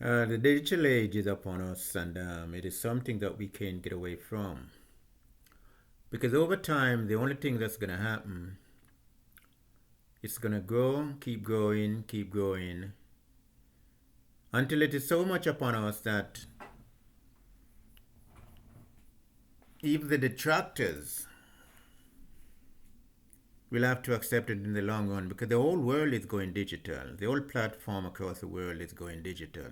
The digital age is upon us, and it is something that we can't get away from. Because over time, the only thing that's going to happen is going to grow, keep growing, until it is so much upon us that even the detractors will have to accept it in the long run because the whole world is going digital. The whole platform across the world is going digital.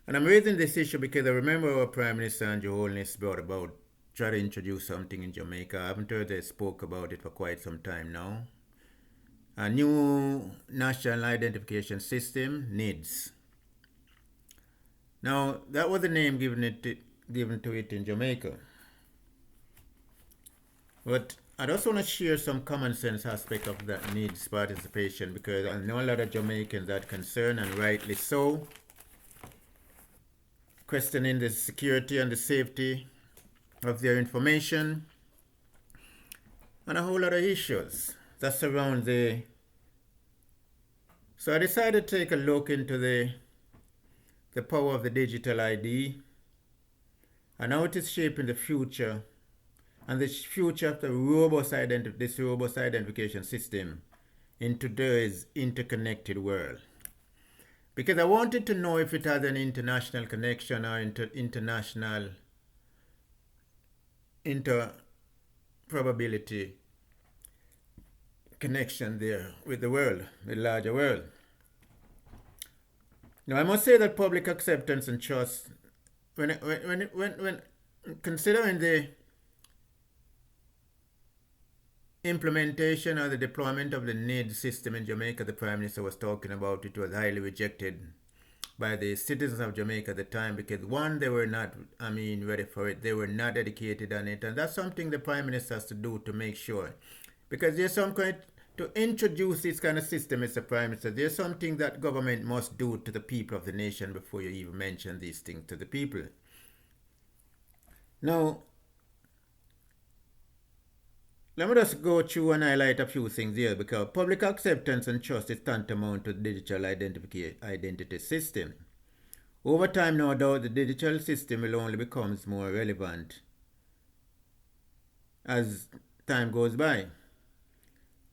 And I'm raising this issue because I remember our Prime Minister and Your Holiness brought about, try to introduce something in Jamaica. I haven't heard they spoke about it for quite some time now. A new national identification system, NIDS. Now, that was the name given to it in Jamaica. But I just want to share some common sense aspect of that NIDS participation because I know a lot of Jamaicans are concerned, and rightly so, questioning the security and the safety of their information and a whole lot of issues that surround the. So I decided to take a look into the power of the digital ID and how it is shaping the future and the future of this robust identification system in today's interconnected world. Because I wanted to know if it has an international connection or international interprobability connection there with the world, the larger world. Now, I must say that public acceptance and trust, when considering the implementation or the deployment of the NID system in Jamaica, the Prime Minister was talking about, it was highly rejected by the citizens of Jamaica at the time because one, they were not, ready for it. They were not educated on it, and that's something the Prime Minister has to do to make sure. Because there's some kind to introduce this kind of system, Mr. Prime Minister. There's something that government must do to the people of the nation before you even mention these things to the people. Now, let me just go through and highlight a few things here because public acceptance and trust is tantamount to the digital identity system. Over time, no doubt, the digital system will only become more relevant as time goes by.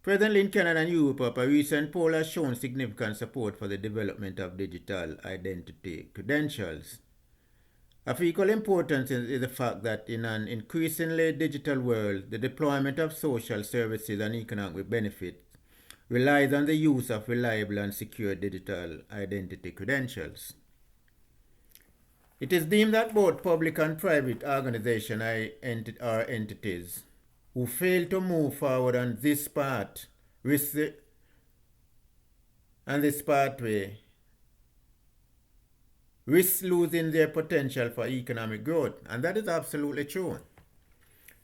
Presently in Canada and Europe, a recent poll has shown significant support for the development of digital identity credentials. Of equal importance is the fact that in an increasingly digital world, the deployment of social services and economic benefits relies on the use of reliable and secure digital identity credentials. It is deemed that both public and private organizations are entities who fail to move forward on this path and this pathway risk losing their potential for economic growth, and that is absolutely true.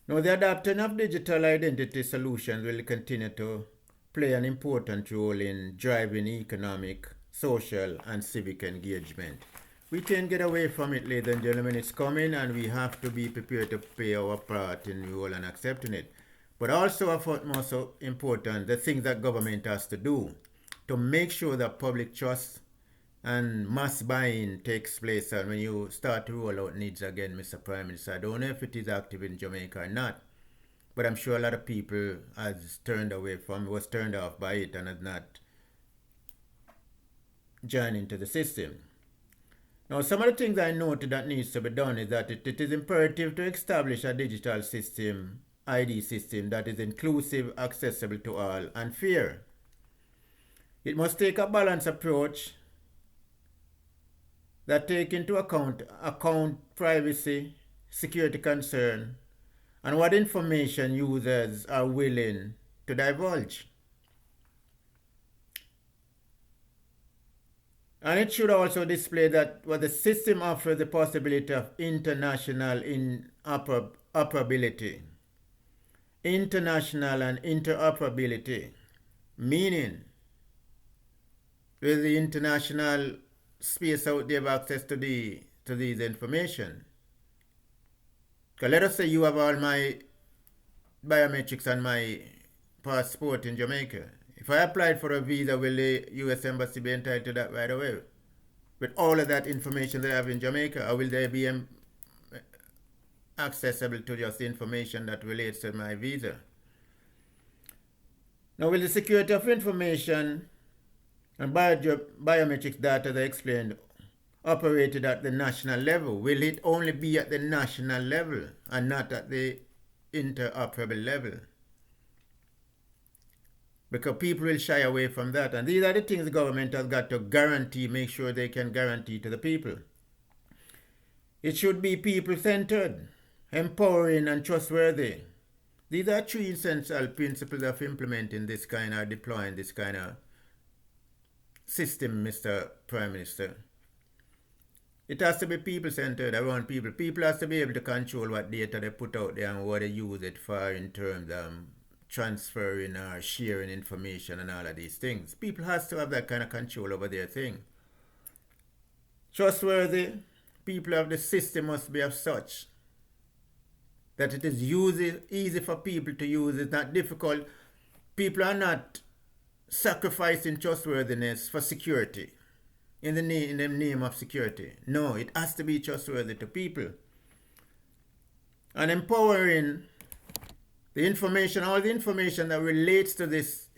Now, the adoption of digital identity solutions will continue to play an important role in driving economic, social, and civic engagement. We can't get away from it, ladies and gentlemen. It's coming, and we have to be prepared to play our part in the role and accepting it. But also, of utmost important, the things that government has to do to make sure that public trust and mass buying takes place. And when you start to roll out needs again, Mr. Prime Minister, I don't know if it is active in Jamaica or not, but I'm sure a lot of people was turned off by it and has not joined into the system. Now, some of the things I noted that needs to be done is that it is imperative to establish a digital system, ID system, that is inclusive, accessible to all, and fair. It must take a balanced approach that take into account privacy, security concern, and what information users are willing to divulge. And it should also display that what the system offers the possibility of international interoperability. International and interoperability, meaning with the international space out there have access to these information. Because let us say you have all my biometrics and my passport in Jamaica. If I applied for a visa, will the US Embassy be entitled to that right away? with all of that information they have in Jamaica, or will they be accessible to just the information that relates to my visa? Now, will the security of information and biometrics data, they explained, operated at the national level? Will it only be at the national level and not at the interoperable level? Because people will shy away from that. And these are the things the government has got to guarantee, make sure they can guarantee to the people. It should be people-centered, empowering and trustworthy. These are three essential principles of implementing this kind of, deploying this kind of system, Mr. Prime Minister. It has to be people-centered, around people. People has to be able to control what data they put out there and what they use it for in terms of transferring or sharing information and all of these things. People has to have that kind of control over their thing. Trustworthy, people of the system must be of such that it is easy for people to use. It's not difficult. People are not sacrificing trustworthiness for security in the name of security. No, it has to be trustworthy to people. And empowering the information, all the information that relates to this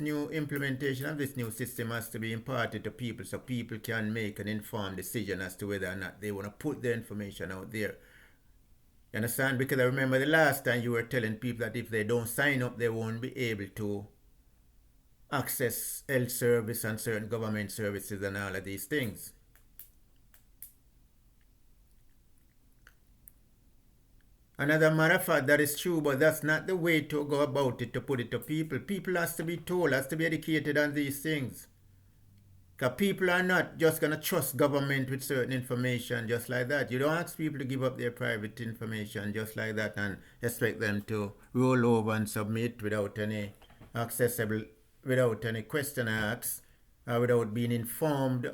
new implementation of this new system has to be imparted to people so people can make an informed decision as to whether or not they want to put their information out there. You understand? Because I remember the last time you were telling people that if they don't sign up, they won't be able to access health service and certain government services and all of these things. Another matter of fact, that is true, but that's not the way to go about it, to put it to people. People has to be told, has to be educated on these things. Because people are not just going to trust government with certain information just like that. You don't ask people to give up their private information just like that and expect them to roll over and submit without any without any question asked, or without being informed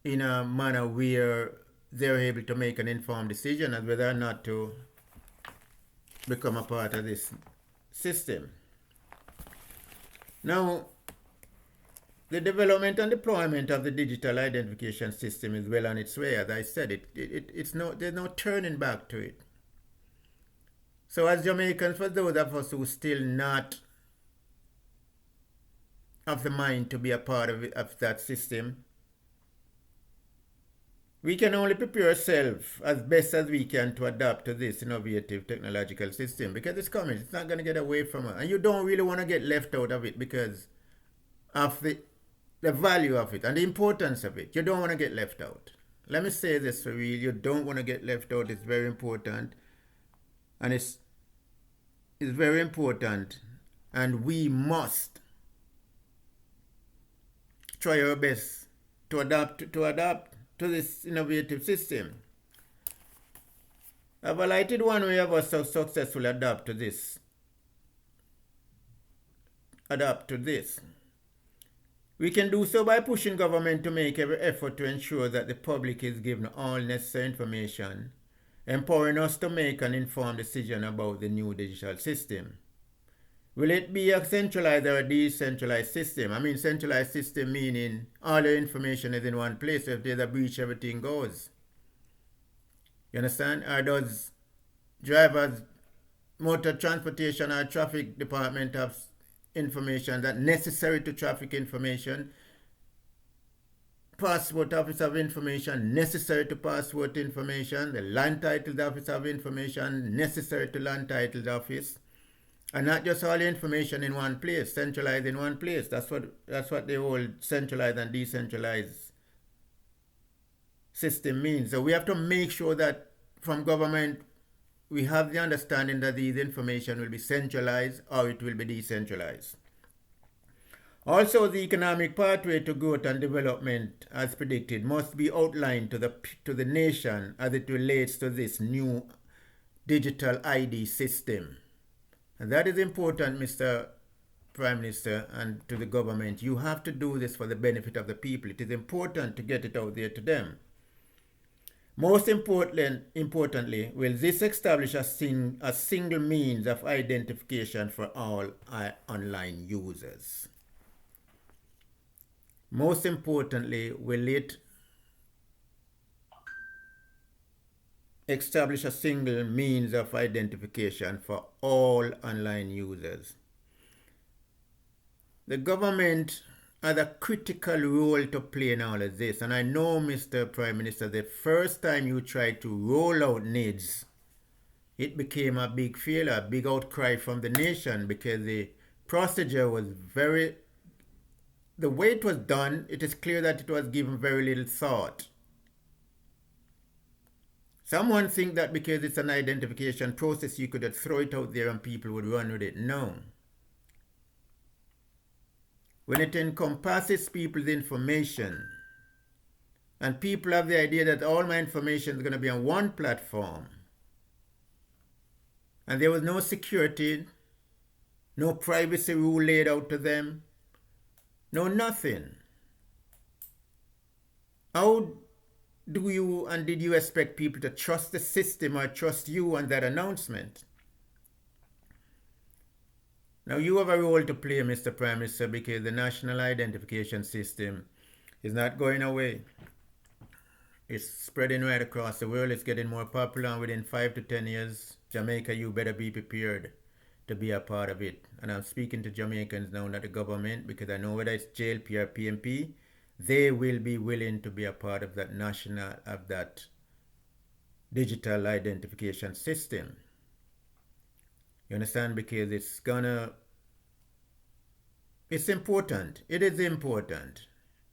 in a manner where they're able to make an informed decision as whether or not to become a part of this system. Now, the development and deployment of the digital identification system is well on its way. As I said, there's no turning back to it. So as Jamaicans, for those of us who still not of the mind to be a part of that system, we can only prepare ourselves as best as we can to adapt to this innovative technological system, because it's coming. It's not going to get away from us. And you don't really want to get left out of it because of the value of it and the importance of it. You don't want to get left out. Let me say this for real. You don't want to get left out. It's very important. And it's very important. And we must try our best to adapt to this innovative system. I've highlighted one way of us successfully adapt to this. We can do so by pushing government to make every effort to ensure that the public is given all necessary information, empowering us to make an informed decision about the new digital system. Will it be a centralized or a decentralized system? I mean, centralized system meaning all the information is in one place. If there's a breach, everything goes. You understand? Or does drivers, motor transportation or traffic department have information that necessary to traffic information? Passport office have information necessary to passport information. The land title office have information necessary to land title office. And not just all the information in one place, centralized in one place. That's what the whole centralized and decentralized system means. So we have to make sure that from government we have the understanding that these information will be centralized or it will be decentralized. Also, the economic pathway to growth and development, as predicted, must be outlined to the nation as it relates to this new digital ID system. And that is important, Mr. Prime Minister, and to the government. You have to do this for the benefit of the people. It is important to get it out there to them. Most importantly, will this establish a single means of identification for all online users? Most importantly, will it establish a single means of identification for all online users? The government has a critical role to play in all of this. And I know, Mr. Prime Minister, the first time you tried to roll out NIDS, it became a big failure, a big outcry from the nation because the procedure was the way it was done, it is clear that it was given very little thought. Someone think that because it's an identification process, you could just throw it out there and people would run with it. No. When it encompasses people's information, and people have the idea that all my information is going to be on one platform, and there was no security, no privacy rule laid out to them, no nothing. How do you and did you expect people to trust the system or trust you and that announcement? Now you have a role to play, Mr. Prime Minister, because the national identification system is not going away. It's spreading right across the world. It's getting more popular, and within 5 to 10 years, Jamaica, you better be prepared to be a part of it. And I'm speaking to Jamaicans now, not the government, because I know whether it's JLP or PMP, they will be willing to be a part of that digital identification system. You understand? Because it's important. It is important.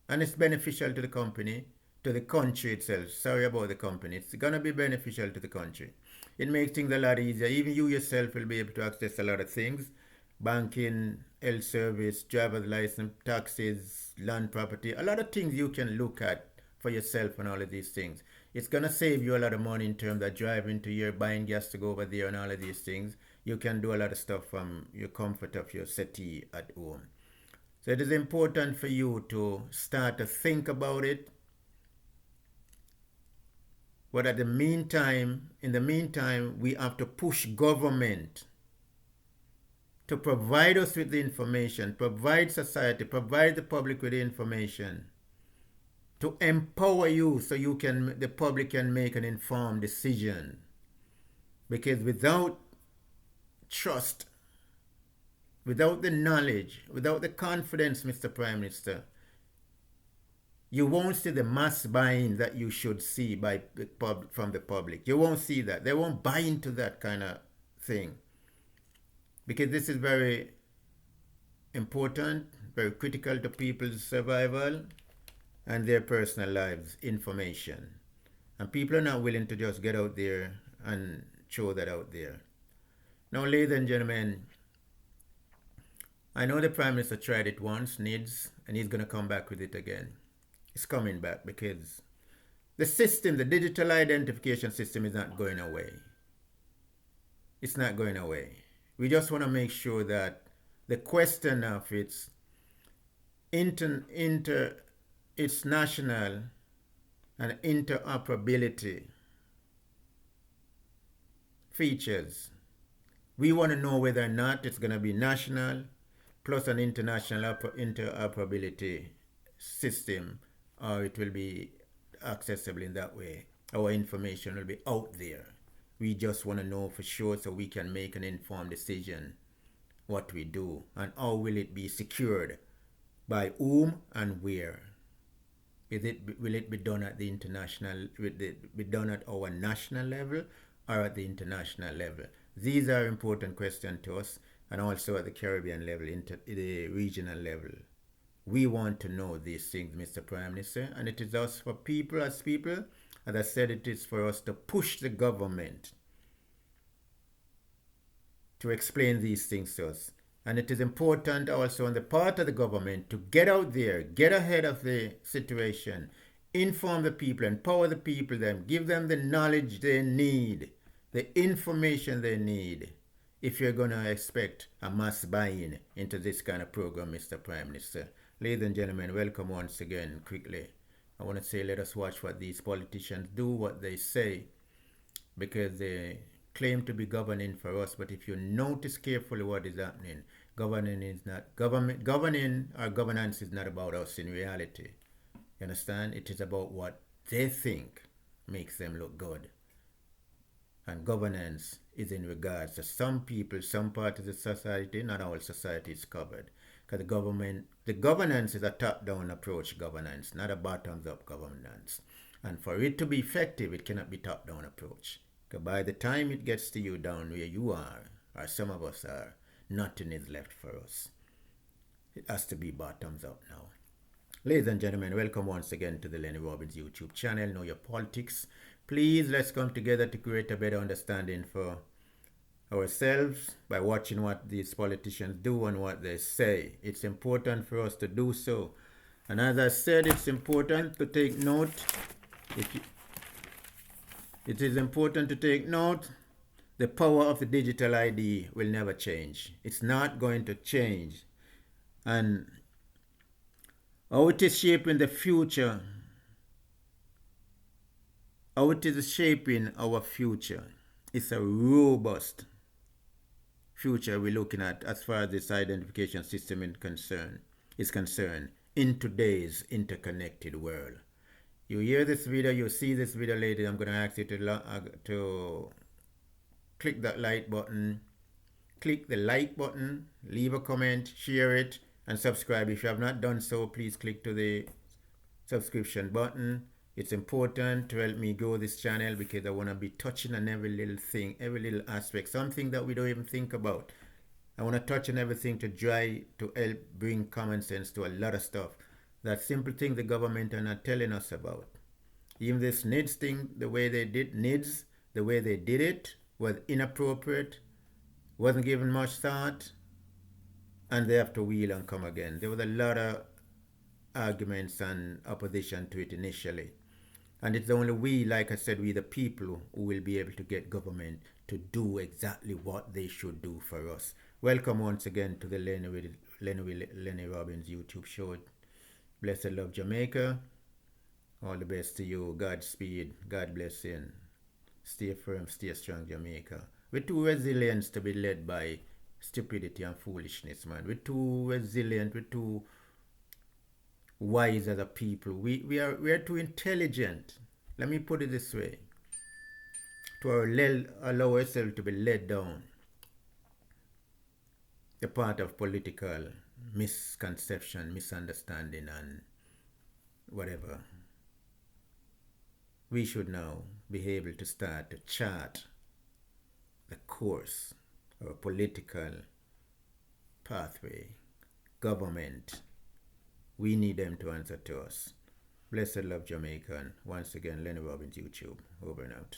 And it's beneficial to the company, to the country itself. Sorry about the company. It's gonna be beneficial to the country. It makes things a lot easier. Even you yourself will be able to access a lot of things. Banking, health service, driver's license, taxes, land property. A lot of things you can look at for yourself and all of these things. It's gonna save you a lot of money in terms of driving to here, buying gas to go over there and all of these things. You can do a lot of stuff from your comfort of your settee at home. So it is important for you to start to think about it. But in the meantime, we have to push government to provide us with the information, provide society, provide the public with the information, to empower you so the public can make an informed decision. Because without trust, without the knowledge, without the confidence, Mr. Prime Minister, you won't see the mass buying that you should see from the public. You won't see that. They won't buy into that kind of thing. Because this is very important, very critical to people's survival and their personal lives, information. And people are not willing to just get out there and throw that out there. Now, ladies and gentlemen, I know the Prime Minister tried it once, NIDS, and he's going to come back with it again. It's coming back because the system, the digital identification system, is not going away. It's not going away. We just want to make sure that the question of its national and interoperability features, we want to know whether or not it's going to be national plus an international interoperability system, or it will be accessible in that way. Our information will be out there. We just want to know for sure so we can make an informed decision what we do and how will it be secured, by whom and where. Will it be done at the international, will it be done at our national level or at the international level? These are important questions to us, and also at the Caribbean level, the regional level. We want to know these things, Mr. Prime Minister, and it is us for people, as I said, it is for us to push the government to explain these things to us. And it is important also on the part of the government to get out there, get ahead of the situation, inform the people, empower the people, give them the knowledge they need, the information they need, if you're going to expect a mass buy-in into this kind of program, Mr. Prime Minister. Ladies and gentlemen, welcome once again. Quickly, I want to say, let us watch what these politicians do, what they say, because they claim to be governing for us, but if you notice carefully what is happening, Governing or governance is not about us in reality. You understand? It is about what they think makes them look good. And governance is in regards to some people, some part of the society. Not all society is covered. Because the governance is a top-down approach governance, not a bottoms-up governance. And for it to be effective, it cannot be top-down approach. Because by the time it gets to you down where you are, or some of us are, nothing is left for us. It has to be bottoms up now. Ladies and gentlemen, welcome once again to the Lenny Robbins YouTube channel, Know Your Politics. Please, let's come together to create a better understanding for ourselves by watching what these politicians do and what they say. It's important for us to do so. And as I said, it's important to take note. It is important to take note. The power of the digital ID will never change. It's not going to change. And how it is shaping the future, how it is shaping our future. It's a robust future we're looking at as far as this identification system is concerned in today's interconnected world. You hear this video, you see this video later, I'm going to ask you to click that like button, click the like button, leave a comment, share it, and subscribe. If you have not done so, please click to the subscription button. It's important to help me grow this channel because I want to be touching on every little thing, every little aspect, something that we don't even think about. I want to touch on everything to try to help bring common sense to a lot of stuff. That simple thing the government are not telling us about. Even this NIDS thing, the way they did it was inappropriate, wasn't given much thought, and they have to wheel and come again. There was a lot of arguments and opposition to it initially. And it's only we, like I said, we the people who will be able to get government to do exactly what they should do for us. Welcome once again to the Lenny Robbins YouTube show. Blessed love, Jamaica. All the best to you. Godspeed. God bless you. Stay firm, stay strong, Jamaica. We're too resilient to be led by stupidity and foolishness, man. We're too resilient. We're too wise as a people. We are too intelligent. Let me put it this way. To allow ourselves to be led down the path of political misconception, misunderstanding, and whatever. We should now be able to start to chart the course or political pathway, government. We need them to answer to us. Blessed love, Jamaica. And once again, Lenny Robbins YouTube. Over and out.